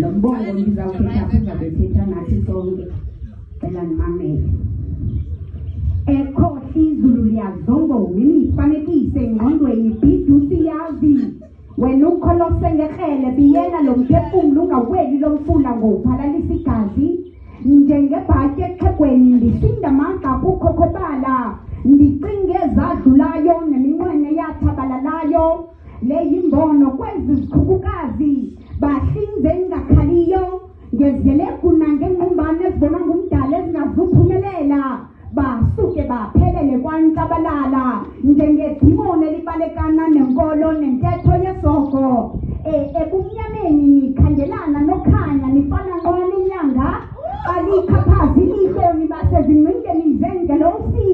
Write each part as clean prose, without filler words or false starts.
lo mbongo ngizawuthetha apha bethetha nathi sonke cela nimamele ekhohli izulu liyazongoba imifanekise engqondweni bhidusi yazi wena ukholose ngekrele biyena lo mphefumulo ungaweli lo mfula ngophalalisa igazi njengebhatyi exhegweni ndisinda amandla kukhokobala ndicinge ezadlulayo neminqwene yathabalalayo leyimbono kwezi zikhukukazi bahlinze engakhaliyo ngezigelegu nangengqumbane ezibonwa ngumdala ezingazuphumelela basuke baphelele kwantabalala njengedimoni elibalekana nenkolo nentetho yesoko ebumnyameni nikhangelana nokhanya nifana nqwala inyanga alikhaphazi ilihlo basezingqingeni zengelosi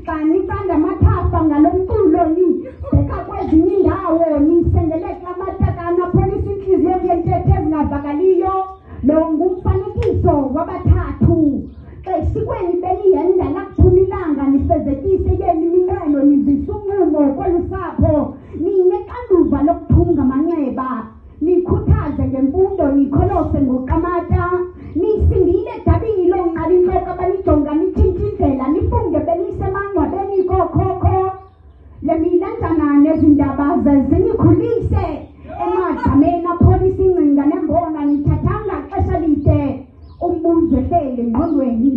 xa nifanda amathafa ngalo mculo nibheka kwezinye indawo nisengeleka amatakana pholisa inhliziyo yentetho ezingavakaliyo lo ngumfanekiso wabathathu esikweni beliyenda lakuphuma ilanga nifezekise yeni iminqweno nizisunqumo kwelusapho ninexanduva lokuthunga amanxeba nikhuthaze ngemfundo nikholose ngoqamata nisindile edabini lonqala intloko abanijonga nitshintshe indlela nifunde benisemangcwabeni kokhokho le milanjana nezindaba zezinikhulise emadameni apholisa ingcinga nembona nithathanga xesha lide umbuzo ehlele engqondweni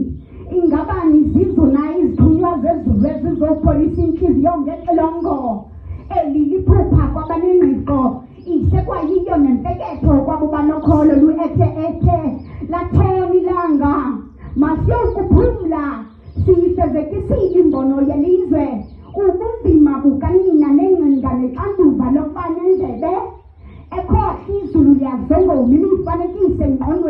ingaba nizizona izithunywa zezulu ezizopholisa inhliziyo ngexilongo eli liphupha kwabanengqiqo isekwayiyo nemfeketho kwabo banokholo luethe lathona ilanga masiyokuphumla siyifezekisile imbono yelizwe ubunzima bukanina nengcinga nexanduva lokubana endlebe ekhohla izulu liyazongoba imifanekise engqondweni